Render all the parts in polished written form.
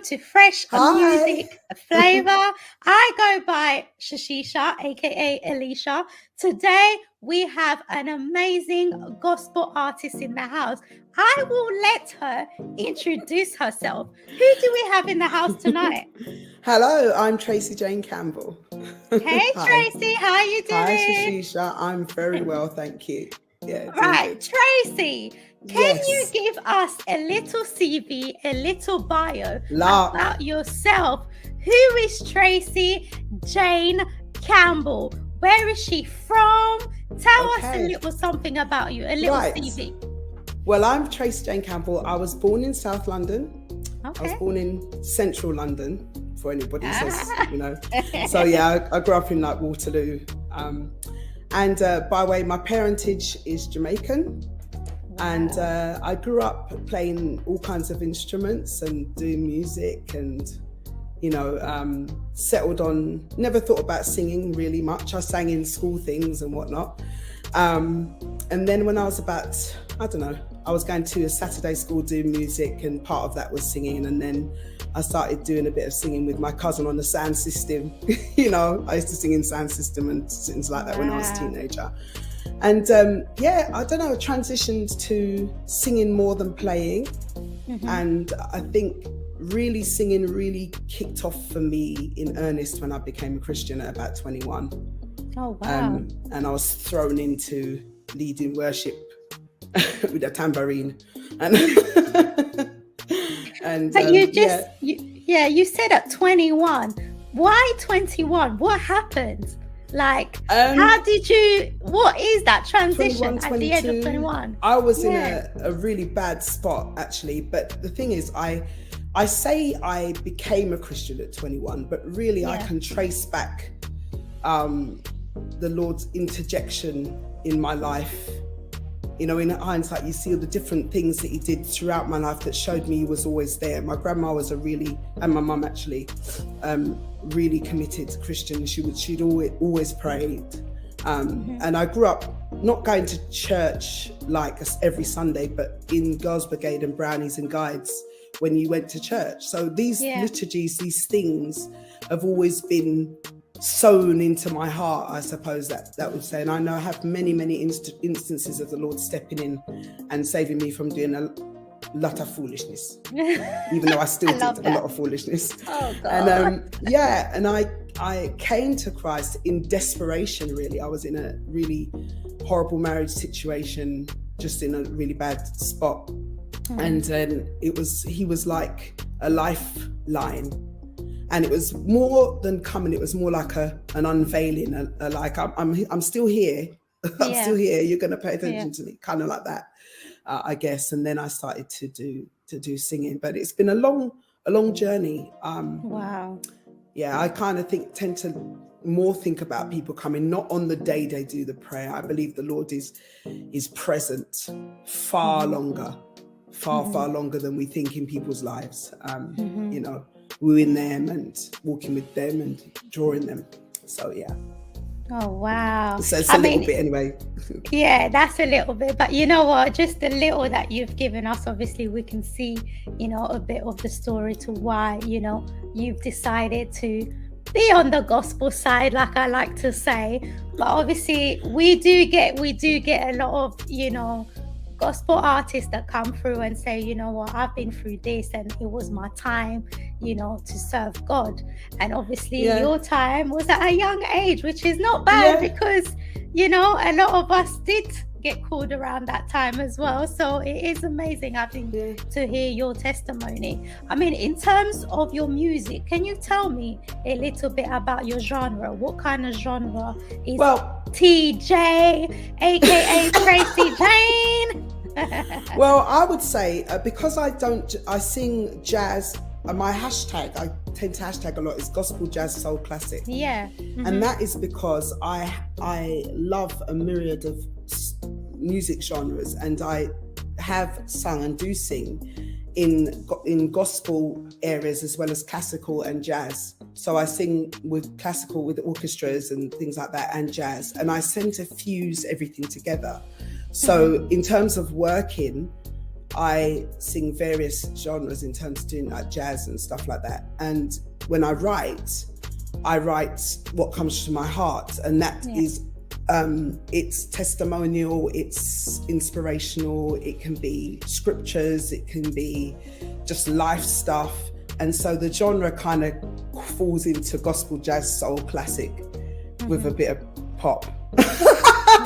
welcome to Fresh Hi. Music Flavor. I go by Shashisha, aka Alicia. Today we have an amazing gospel artist in the house. I will let her introduce herself. Who do we have in the house tonight? Hello, I'm Tracey Jane Campbell. Hey Hi. Tracy, how are you doing? Hi, Shashisha. I'm very well, thank you. Yeah, Right, Tracy, can yes. you give us a little CV, a little bio Lark. about yourself? Who is Tracey Jane Campbell? Where is she from? Tell us a little something about you, a little CV. Well, I'm Tracey Jane Campbell. I was born in South London. Okay. I was born in Central London, for anybody who says, you know. So yeah, I grew up in like Waterloo. And by the way, my parentage is Jamaican. And I grew up playing all kinds of instruments and doing music and, you know, settled on, never thought about singing really much. I sang in school things and whatnot. And then when I was about, I don't know, I was going to a Saturday school doing music, and part of that was singing. And then I started doing a bit of singing with my cousin on the sound system. You know, I used to sing in sound system and things like that when I was a teenager. And yeah, I don't know, transitioned to singing more than playing. And I think really singing really kicked off for me in earnest when I became a Christian at about 21. Oh, wow. And I was thrown into leading worship with a tambourine. And but you just, you said at 21. Why 21? What happened? Like, how did you, what is that transition at the age of 21? I was in a really bad spot, actually. But the thing is, I say I became a Christian at 21, but really I can trace back the Lord's interjection in my life. You know, in hindsight, you see all the different things that he did throughout my life that showed me he was always there. My grandma was and my mum actually, really committed Christian. She'd always prayed. And I grew up not going to church like every Sunday, but in Girls' Brigade and Brownies and Guides when you went to church. So these liturgies, these things have always been sewn into my heart, I suppose that would say. And I know I have many instances of the Lord stepping in and saving me from doing a lot of foolishness, even though I still did a lot of foolishness. Oh God. And and I came to Christ in desperation, really. I was in a really horrible marriage situation, just in a really bad spot. And then he was like a lifeline. And it was more than coming, it was more like an unveiling, like I'm still here. I'm still here. You're going to pay attention to me, kind of like that, I guess. And then I started to do singing, but it's been a long journey. Wow. Yeah, I kind of tend to more think about people coming, not on the day they do the prayer. I believe the Lord is present far longer, far longer than we think in people's lives. You know, wooing them and walking with them and drawing them. So yeah. Oh wow. So it's a little bit anyway. Yeah, that's a little bit. But you know what? Just the little that you've given us, obviously we can see, you know, a bit of the story to why, you know, you've decided to be on the gospel side, like I like to say. But obviously we do get a lot of, you know, gospel artists that come through and say, you know what, I've been through this and it was my time, you know, to serve God. And obviously your time was at a young age, which is not bad because, you know, a lot of us did get called around that time as well. So it is amazing, I think, to hear your testimony. I mean, in terms of your music, can you tell me a little bit about your genre? What kind of genre is TJ, aka Tracey Jane? Well, I would say because I sing jazz. My hashtag, I tend to hashtag a lot, is gospel, jazz, soul, classic. Yeah. And that is because I love a myriad of music genres, and I have sung and do sing in gospel areas as well as classical and jazz. So I sing with classical, with orchestras and things like that, and jazz, and I tend to fuse everything together. So in terms of working, I sing various genres in terms of doing like jazz and stuff like that. And when I write what comes to my heart, and that is it's testimonial, it's inspirational, it can be scriptures, it can be just life stuff. And so the genre kind of falls into gospel, jazz, soul, classic with a bit of pop.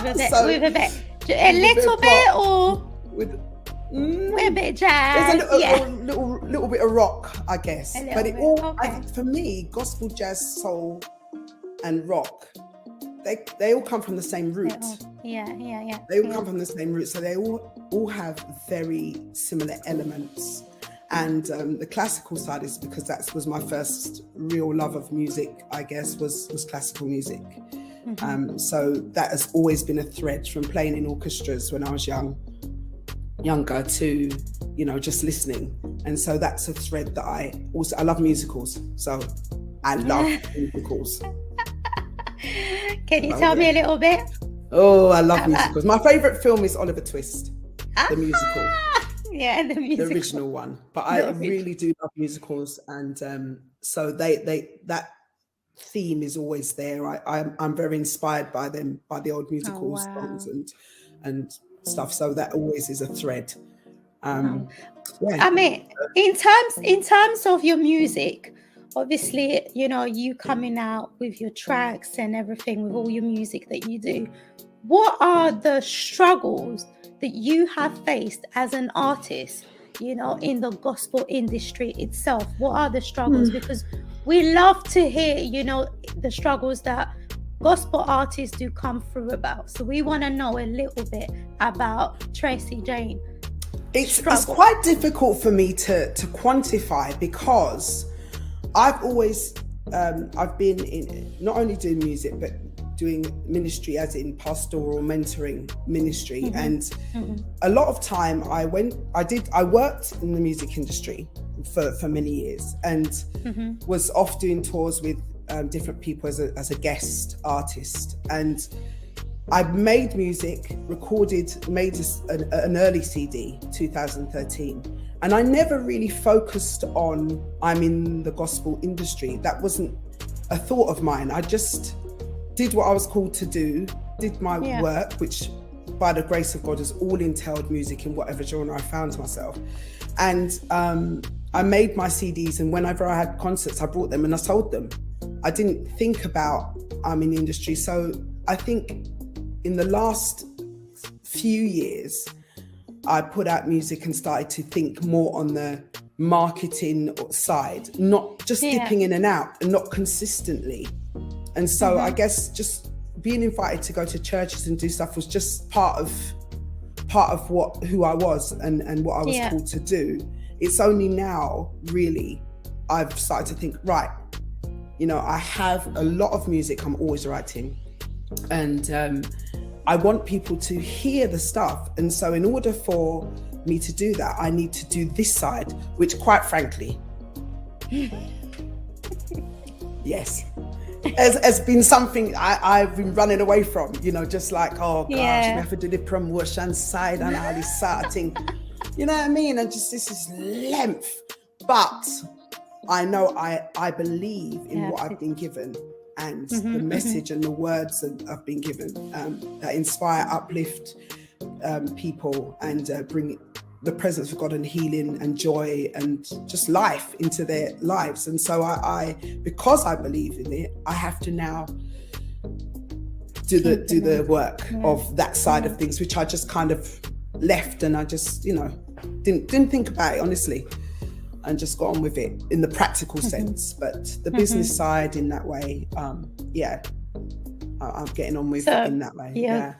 With a little bit, or with a bit of jazz. There's a little bit of rock, I guess. But it all, for me, gospel, jazz, soul, and rock, they all come from the same root. They all come from the same root, so they all have very similar elements. And the classical side is because that was my first real love of music, I guess, was classical music. So that has always been a thread from playing in orchestras when I was younger to, just listening. And so that's a thread that I love musicals. So I love musicals. Can you tell me a little bit? Oh, I love musicals. My favorite film is Oliver Twist, the musical. Yeah, the musical. The original one. But I really do love musicals. And so that theme is always there. I'm very inspired by them, by the old musical songs and stuff. So that always is a thread. I mean, in terms of your music, obviously, you coming out with your tracks and everything, with all your music that you do, what are the struggles that you have faced as an artist, in the gospel industry itself? What are the struggles? Because we love to hear, the struggles that gospel artists do come through about. So we want to know a little bit about Tracey Jane. It's quite difficult for me to quantify, because I've always, I've been in not only doing music, but doing ministry, as in pastoral mentoring ministry. And a lot of time I worked in the music industry for many years, and was off doing tours with different people as a guest artist. And I made music, made an early CD, 2013. And I never really focused on, I'm in the gospel industry. That wasn't a thought of mine. I just did what I was called to do, did my work, which by the grace of God has all entailed music in whatever genre I found myself. And I made my CDs, and whenever I had concerts, I brought them and I sold them. I didn't think about I'm in the industry. So I think in the last few years, I put out music and started to think more on the marketing side, not just dipping in and out, and not consistently. And so I guess just being invited to go to churches and do stuff was just part of who I was and what I was called to do. It's only now, really, I've started to think, right, I have a lot of music I'm always writing, and I want people to hear the stuff. And so in order for me to do that, I need to do this side, which quite frankly, yes, has been something I've been running away from, just like, oh gosh, we have to do the promotion side and all this sort of thing. You know what I mean? And just this is length. But I know I believe in what I've been given, and the message and the words that I've been given that inspire, uplift people, and bring the presence of God and healing and joy and just life into their lives. And so I because I believe in it, I have to now do the work of that side of things, which I just kind of left, and I just didn't think about it honestly, and just got on with it in the practical sense. But the business side, in that way, I'm getting on with it in that way. Yeah.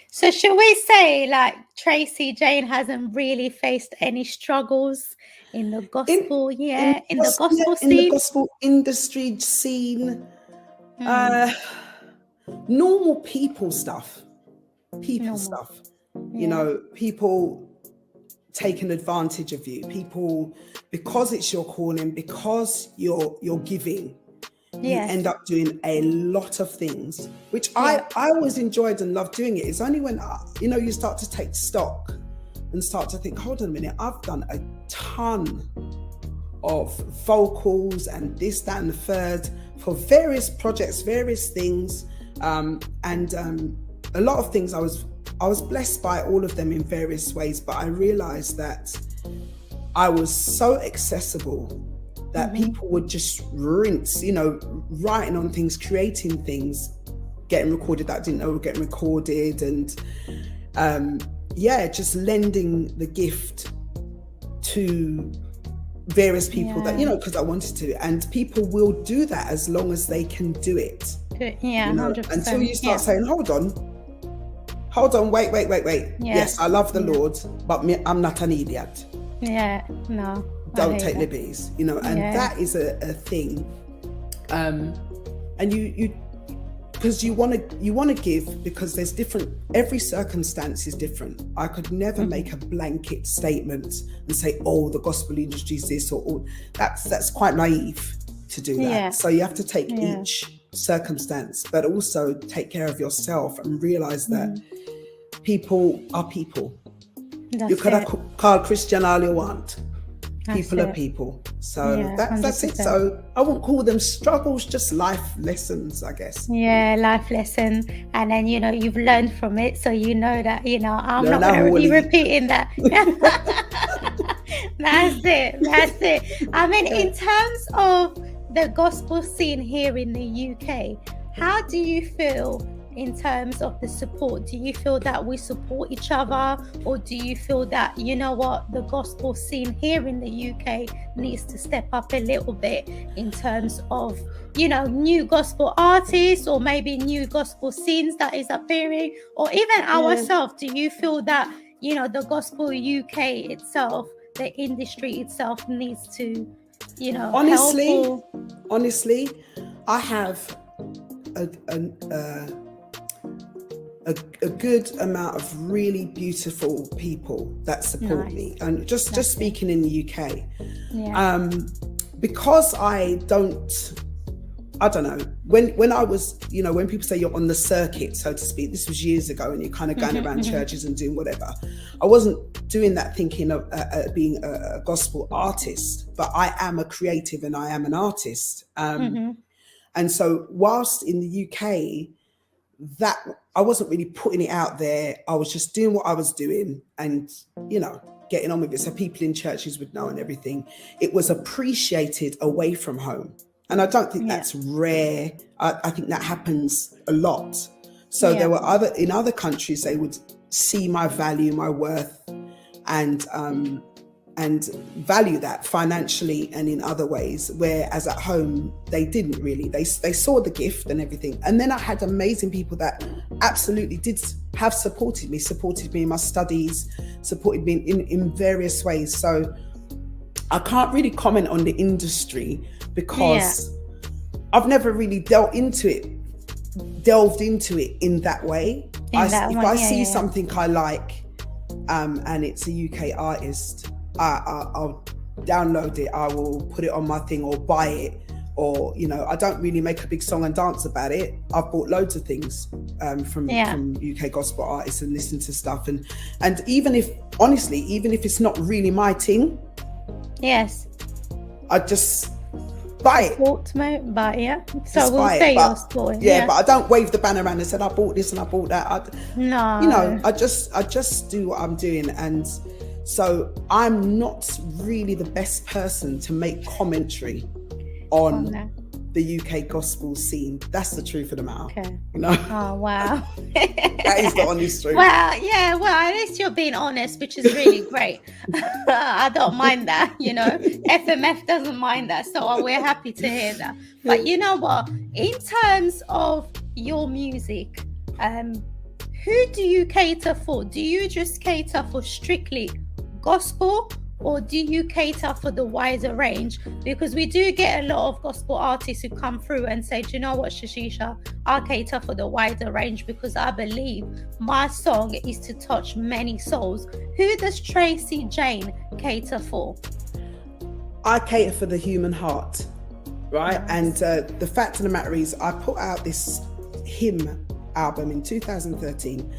So should we say, like, Tracey Jane hasn't really faced any struggles in the gospel, in the gospel scene? In the gospel industry scene, normal people stuff. People taking advantage of you. People, because it's your calling, because you're giving. You end up doing a lot of things, which I always enjoyed and loved doing it. It's only when you start to take stock and start to think, hold on a minute, I've done a ton of vocals and this, that, and the third for various projects, various things, and a lot of things I was blessed by all of them in various ways, but I realized that I was so accessible that people would just rinse, you know, writing on things, creating things, getting recorded that I didn't know were getting recorded, and just lending the gift to various people that, you know, because I wanted to. And people will do that as long as they can do it. Yeah, you know? 100%. Until you start saying, hold on, wait. Yes, I love the Lord, but I'm not an idiot. Yeah, no. Don't take liberties, you know, and that is a thing. And you because you want to give, because there's different, every circumstance is different. I could never make a blanket statement and say, oh, the gospel industry is this, or that's quite naive to do that. So you have to take each circumstance, but also take care of yourself and realize that people are people. You could call Christian all you want. People are people. So that's it. So I won't call them struggles, just life lessons, I guess. Yeah, life lessons. And then, you know, you've learned from it. So you know that, you know, I'm not going to be repeating that. That's it. I mean, in terms of the gospel scene here in the UK, how do you feel in terms of the support? Do you feel that we support each other, or do you feel that, you know what, the gospel scene here in the UK needs to step up a little bit in terms of, you know, new gospel artists, or maybe new gospel scenes that is appearing, or even ourselves? Do you feel that, you know, the gospel UK itself, the industry itself needs to, you know, honestly, I have a good amount of really beautiful people that support me, and just speaking in the UK, because I don't know, when I was, you know, when people say you're on the circuit, so to speak, this was years ago, and you're kind of going around churches and doing whatever. I wasn't doing that thinking of being a gospel artist, but I am a creative and I am an artist. And so whilst in the UK, that I wasn't really putting it out there, I was just doing what I was doing and, you know, getting on with it. So people in churches would know and everything. It was appreciated away from home. And I don't think that's rare. I think that happens a lot. So there were in other countries, they would see my value, my worth, and value that financially and in other ways, whereas at home they didn't really. They saw the gift and everything. And then I had amazing people that absolutely did have supported me in my studies, supported me in various ways. So I can't really comment on the industry because I've never really delved into it in that way. If I see something I like, and it's a UK artist, I'll download it, I will put it on my thing or buy it, or, you know, I don't really make a big song and dance about it. I've bought loads of things from UK gospel artists and listened to stuff, and even if it's not really my thing, I just buy it. So we'll say your story. But I don't wave the banner around and say I bought this and I bought that. No, you know, I just do what I'm doing. And so I'm not really the best person to make commentary on the UK gospel scene. That's the truth of the matter. Okay. You know? Oh, wow. That is the honest truth. Well, yeah, well, at least you're being honest, which is really great. I don't mind that, you know. FMF doesn't mind that, so we're happy to hear that. But you know what? In terms of your music, who do you cater for? Do you just cater for strictly gospel, or do you cater for the wider range? Because we do get a lot of gospel artists who come through and say, do you know what, Shashisha, I cater for the wider range because I believe my song is to touch many souls. Who does Tracey Jane cater for? I cater for the human heart, right? And the fact of the matter is, I put out this hymn album in 2013.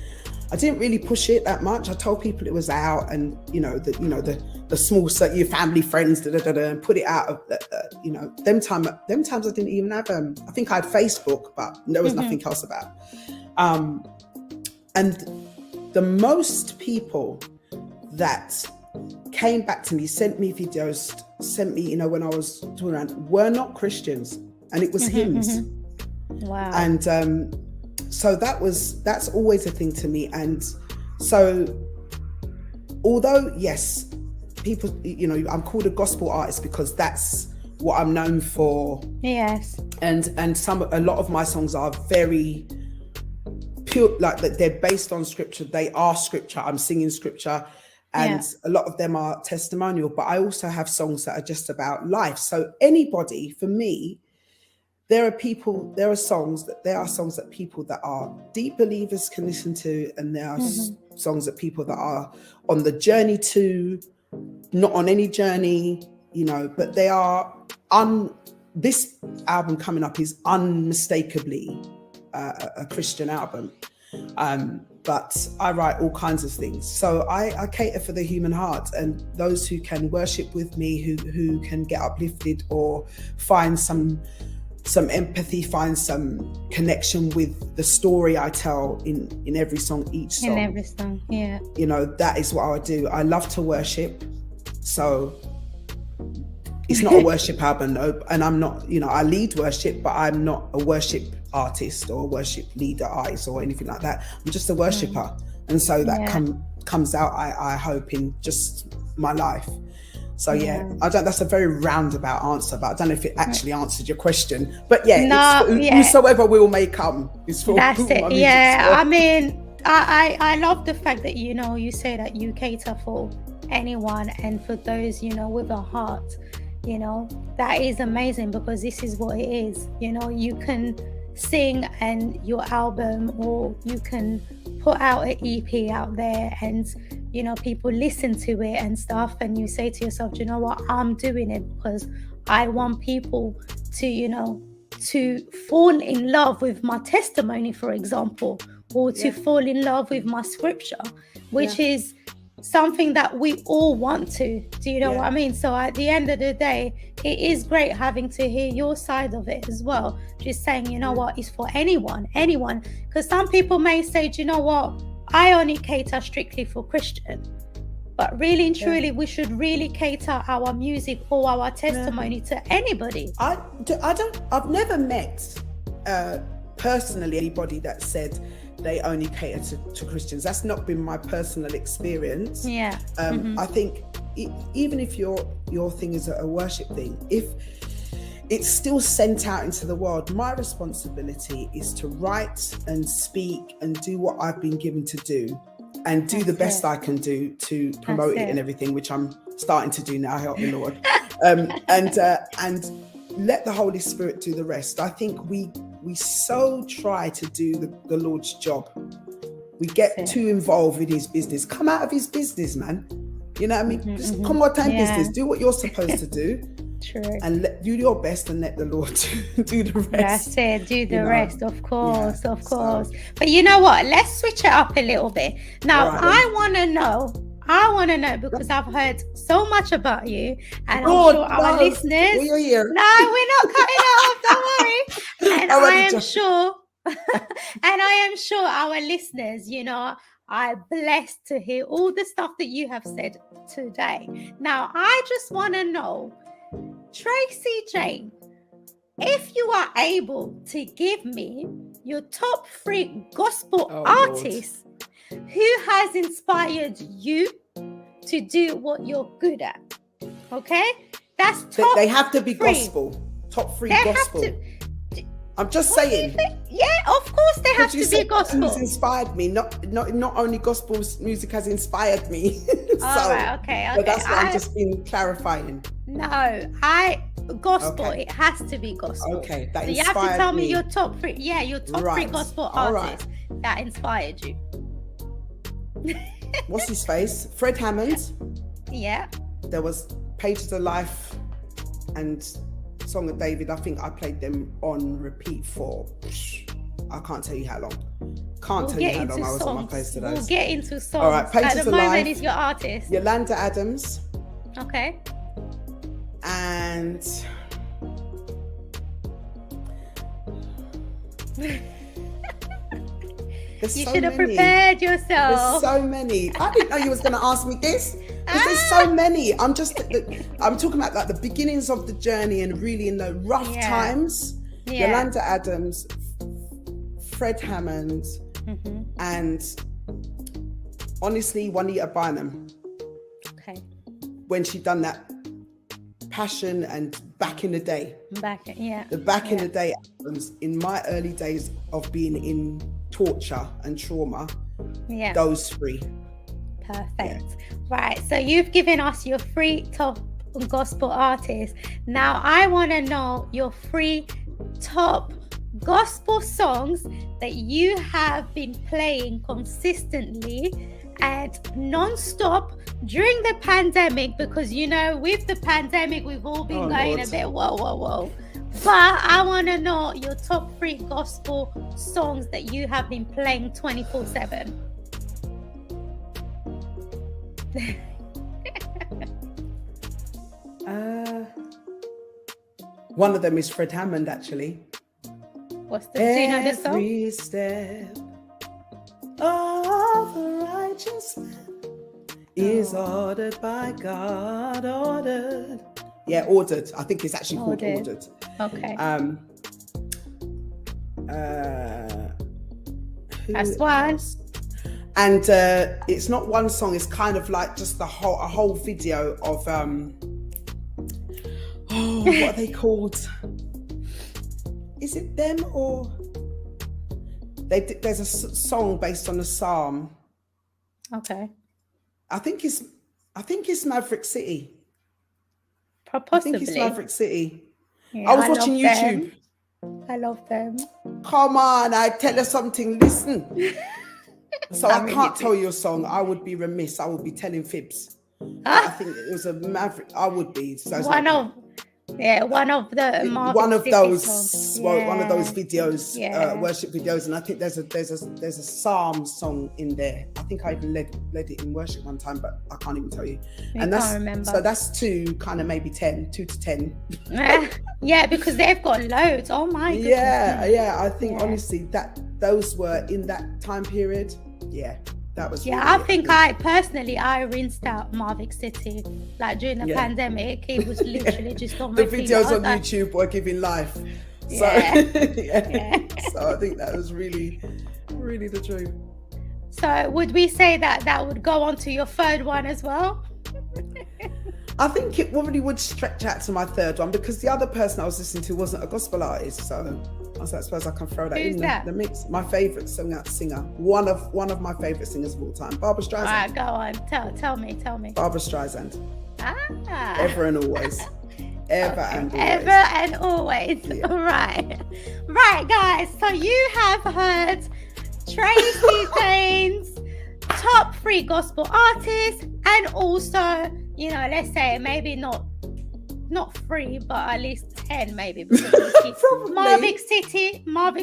I didn't really push it that much. I told people it was out, and the small your family friends and put it out of them times I didn't even have I think I had Facebook, but there was nothing else about. And the most people that came back to me, sent me videos, sent me, when I was touring around, were not Christians, and it was hymns. Wow. And so that's always a thing to me. And so, although yes, people, I'm called a gospel artist because that's what I'm known for. Yes. And a lot of my songs are very pure, like that they're based on scripture. They are scripture. I'm singing scripture. And a lot of them are testimonial, but I also have songs that are just about life. So anybody, for me, there are songs that people that are deep believers can listen to, and there are songs that people that are on the journey to, not on any journey, but they are this album coming up is unmistakably a Christian album. But I write all kinds of things. So I cater for the human heart, and those who can worship with me, who can get uplifted or find some empathy, find some connection with the story I tell in every song, each song. In every song, yeah. That is what I do. I love to worship. So it's not a worship album, and I'm not, I lead worship, but I'm not a worship artist or a worship leader artist or anything like that. I'm just a worshipper. And so that comes out, I hope, in just my life. So that's a very roundabout answer, but I don't know if it actually answered your question. But whosoever will may come is for that's whom it. my music's for. I mean, I love the fact that you say that you cater for anyone, and for those with a heart. That is amazing, because this is what it is. You can sing and your album, or you can put out an EP out there, and people listen to it and stuff, and you say to yourself, do you know what, I'm doing it because I want people to to fall in love with my testimony, for example, or to fall in love with my scripture, which is something that we all want to. Do you know what I mean? So at the end of the day, it is great having to hear your side of it as well, just saying, what, it's for anyone, because some people may say, do you know what, I only cater strictly for Christian, but really and truly we should really cater our music or our testimony to anybody. I've never met personally anybody that said they only cater to Christians. That's not been my personal experience. I think even if your thing is a worship thing, if it's still sent out into the world, my responsibility is to write and speak and do what I've been given to do, and do the best I can do to promote it and everything, which I'm starting to do now, help me Lord. And let the Holy Spirit do the rest. I think we so try to do the Lord's job. We get too involved in his business. Come out of his business, man. You know what I mean? Just come on, time business. Do what you're supposed to do. True. And do your best, and let the Lord do the rest. That's it. Do the rest, of course, of course. But you know what? Let's switch it up a little bit. Now, I want to know, because I've heard so much about you, and I'm sure our listeners. We're here. No, we're not cutting it off. Don't worry. And I am sure our listeners, are blessed to hear all the stuff that you have said today. Now, I just want to know, Tracey Jane, if you are able to give me your top 3 gospel artists who has inspired you to do what you're good at. Okay? That's top. They have to be 3. Gospel. Top 3 gospel. I'm just saying. Yeah, of course they have to be gospel. Who's inspired me? Not only gospel music has inspired me. Okay. But that's what I'm just been clarifying. No, gospel. Okay. It has to be gospel. Okay, that so inspired me. You have to tell me your top 3. Yeah, your top 3 gospel artists that inspired you. What's his face? Fred Hammond. Yeah. There was Pages of Life and Song of David. I think I played them on repeat for I can't tell you how long. Can't tell you how long I was on my face today. We'll get into songs. All right, Pages At the moment, is your artist. Yolanda Adams. Okay. And you should have prepared yourself. There's so many. I didn't know you was going to ask me this. Because there's so many. I'm talking about like the beginnings of the journey and really in the rough times. Yeah. Yolanda Adams, Fred Hammond, and honestly, Juanita Bynum. Okay. When she done that Passion and Back in the Day. The Back in the Day albums, in my early days of being in torture and trauma. Yeah. Those three. Perfect. Yeah. Right. So you've given us your 3 top gospel artists. Now I want to know your 3 top gospel songs that you have been playing consistently and non-stop during the pandemic, because you know with the pandemic we've all been going a bit whoa. But I want to know your top 3 gospel songs that you have been playing 24/7. One of them is Fred Hammond, actually. What's the tune of the song? Every step of a righteous man is ordered by God, ordered. Yeah, ordered. I think it's actually called Ordered. Okay. That's one. And it's not one song, it's kind of like just a whole video of what are they called? Is it them or there's a song based on a psalm. Okay. I think it's Maverick City. Possibly. I think it's Maverick City. Yeah, I was watching YouTube. I love them. Come on, I tell you something. Listen. So I can't tell you a song. I would be remiss. I would be telling fibs. I think it was a Maverick. I would be. So one of those videos, worship videos, and I think there's a psalm song in there. I think I even led it in worship one time, but I can't even tell you. And can't remember. So that's 2 kind of maybe 2 to 10. Yeah, because they've got loads. Oh my goodness. Yeah. I think honestly that those were in that time period. Yeah. That was I think I rinsed out Marvick City like during the pandemic. It was literally just on the videos on YouTube were giving life. So so I think that was really, really the truth. So would we say that would go on to your 3rd one as well? I think it really would stretch out to my 3rd one, because the other person I was listening to wasn't a gospel artist, so I suppose I can throw that in the mix. My favourite singer, one of my favourite singers of all time, Barbra Streisand. All right, go on. Tell me. Barbra Streisand. Ever and always. Ever and always. Yeah. Right, guys. So you have heard Tracey Jane's top 3 gospel artists, and also, you know, let's say maybe not 3, but at least 10 maybe, because Marvick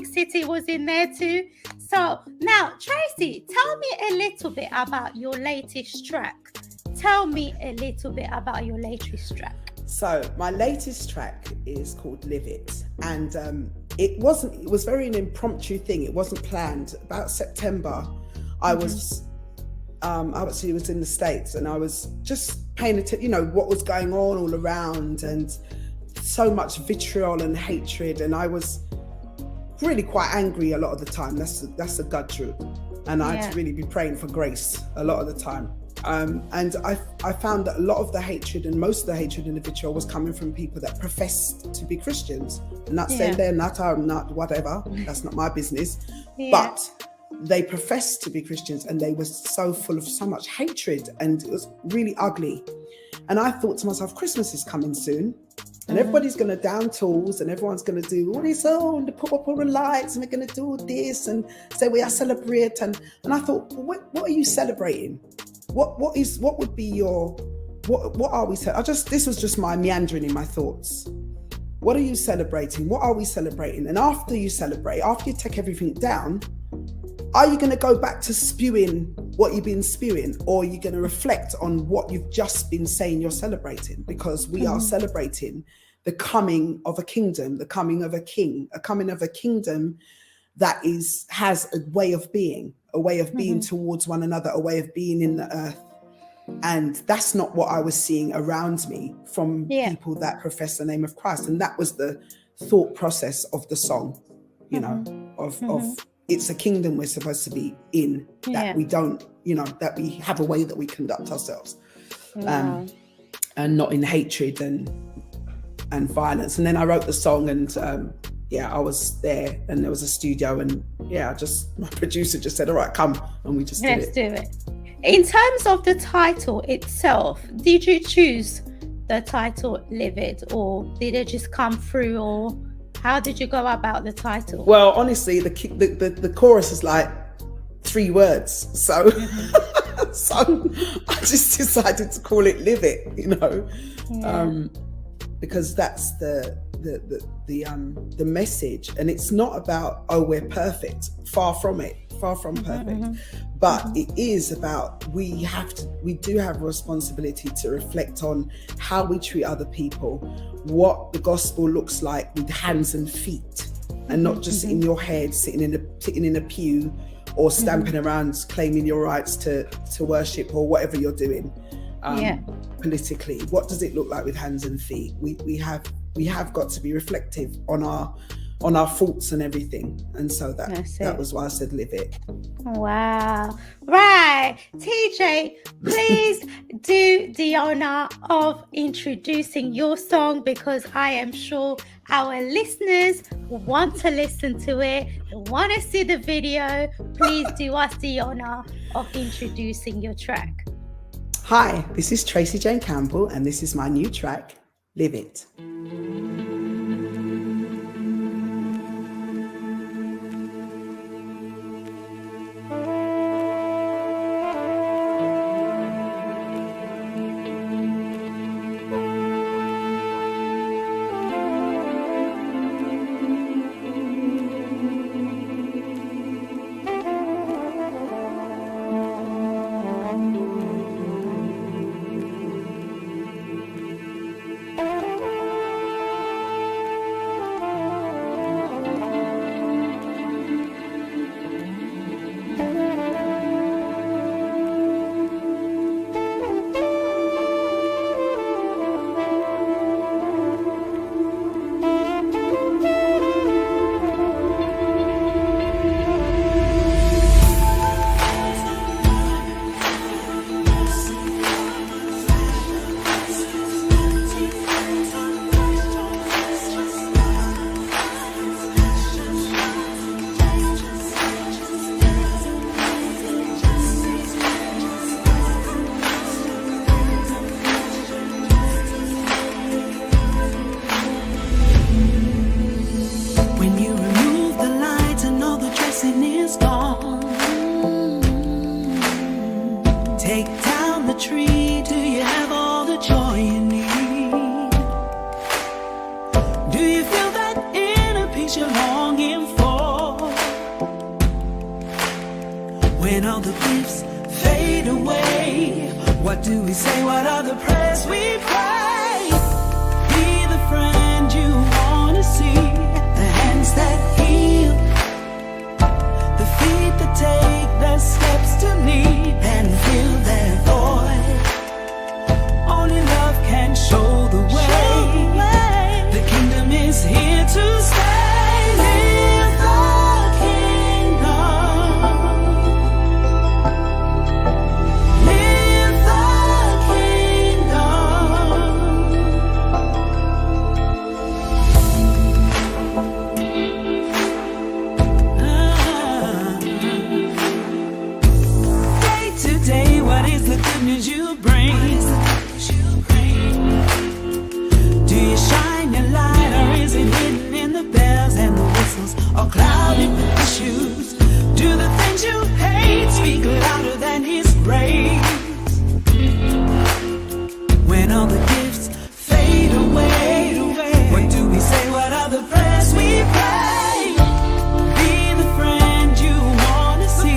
City was in there too. So now, Tracy, tell me a little bit about your latest track. So my latest track is called Live It, and it was very an impromptu thing. It wasn't planned. About September, I was in the States, and I was just paying attention, you know, what was going on all around, and so much vitriol and hatred, and I was really quite angry a lot of the time. That's the gut truth, and I had to really be praying for grace a lot of the time. And I found that a lot of the hatred, and most of the hatred and the vitriol, was coming from people that professed to be Christians. I'm not saying they're not, I'm not, whatever. That's not my business. But they professed to be Christians, and they were so full of so much hatred, and it was really ugly. And I thought to myself, Christmas is coming soon, and everybody's going to down tools, and everyone's going to do all this, and put up all the lights, and we're going to do all this, and say we are celebrate. And I thought, what are you celebrating? What would be your, what are we celebrating? This was just my meandering in my thoughts. What are you celebrating? What are we celebrating? And after you celebrate, after you take everything down, are you going to go back to spewing what you've been spewing, or are you going to reflect on what you've just been saying you're celebrating? Because we are celebrating the coming of a kingdom, the coming of a king, a coming of a kingdom that has a way of being towards one another, a way of being in the earth. And that's not what I was seeing around me from people that profess the name of Christ. And that was the thought process of the song, you know, of it's a kingdom we're supposed to be in, that we don't, you know, that we have a way that we conduct ourselves, and not in hatred and violence. And then I wrote the song, and I was there, and there was a studio, and my producer just said, all right, come, and we just Let's do it. In terms of the title itself, did you choose the title Live It, or did it just come through, or how did you go about the title? Well, honestly, the chorus is like 3 words, so so I just decided to call it Live It, you know, because that's the message. And it's not about, oh, we're perfect, far from perfect, but it is about we do have a responsibility to reflect on how we treat other people, what the gospel looks like with hands and feet, and not just in your head, sitting in a pew, or stamping around claiming your rights to worship, or whatever you're doing politically. What does it look like with hands and feet? We have got to be reflective on our faults and everything. And so that was why I said Live It. Wow. Right. TJ, please do the honor of introducing your song, because I am sure our listeners want to listen to it, want to see the video. Please do us the honor of introducing your track. Hi, this is Tracey Jane Campbell, and this is my new track, Live It. We pray, be the friend you want to see.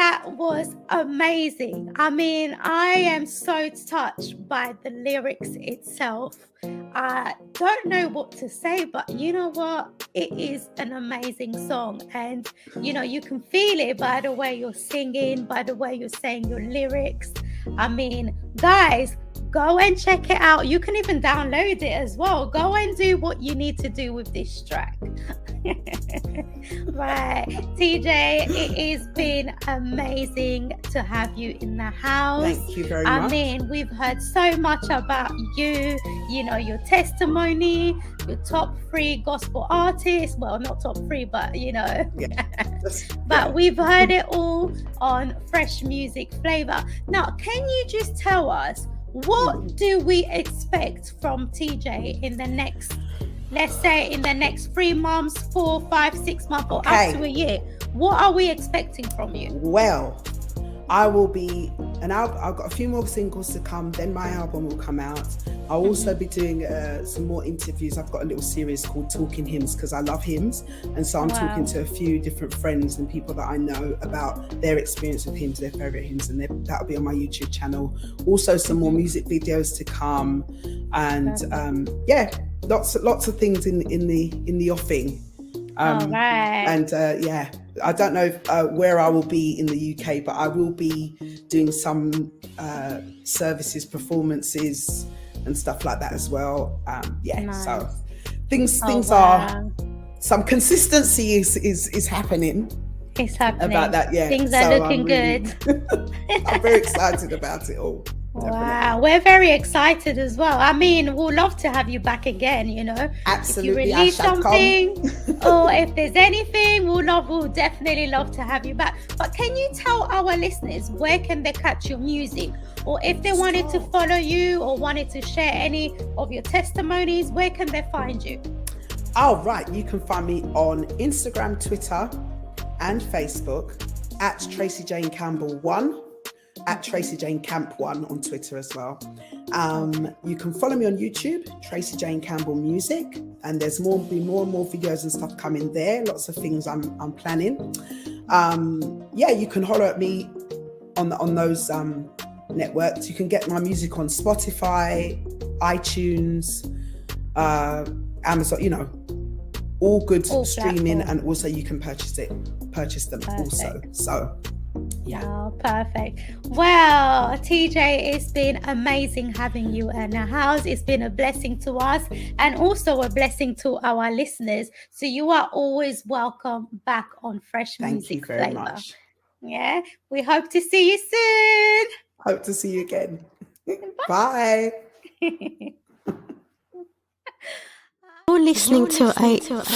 that was amazing. I mean, I am so touched by the lyrics itself. I don't know what to say, but you know what? It is an amazing song. And, you know, you can feel it by the way you're singing, by the way you're saying your lyrics. I mean, guys, go and check it out. You can even download it as well. Go and do what you need to do with this track. Right, TJ, it has been amazing to have you in the house. Thank you very much. I mean, we've heard so much about you, you know, your testimony, your top 3 gospel artists. Well, not top 3, but you know. But we've heard it all on Fresh Music Flavor. Now, can you just tell us, what do we expect from TJ in the next, let's say in the next 3 months, 4, 5, 6 months, or up to a year? What are we expecting from you? Well, I will be, and I've got a few more singles to come, then my album will come out. I'll also be doing some more interviews. I've got a little series called Talking Hymns, because I love hymns, and so I'm talking to a few different friends and people that I know about their experience with hymns, their favorite hymns, and that'll be on my YouTube channel. Also some more music videos to come, and lots of things in the offing. And I don't know where I will be in the UK, but I will be doing some services, performances and stuff like that as well. So things are, some consistency is happening. It's happening about that. Things are looking good. I'm very excited about it all. Definitely. Wow, we're very excited as well. I mean, we'll love to have you back again, you know. Absolutely. If you release something or if there's anything, we'll definitely love to have you back. But can you tell our listeners, where can they catch your music? Or if they wanted to follow you or wanted to share any of your testimonies, where can they find you? Oh, right. You can find me on Instagram, Twitter and Facebook at Tracey Jane Campbell 1. At Tracey Jane Camp 1 on Twitter as well. You can follow me on YouTube, Tracey Jane Campbell Music, and there's more and more videos and stuff coming there. Lots of things I'm planning. You can holler at me on those networks. You can get my music on Spotify, iTunes, Amazon. You know, all good streaming, and also you can purchase them. Perfect. Also. So. Yeah. Oh, perfect. Well, TJ, it's been amazing having you in the house. It's been a blessing to us and also a blessing to our listeners. So you are always welcome back on Fresh Music Thank you very Flavor. much. Yeah, we hope to see you soon. Hope to see you again. Bye. You're listening to a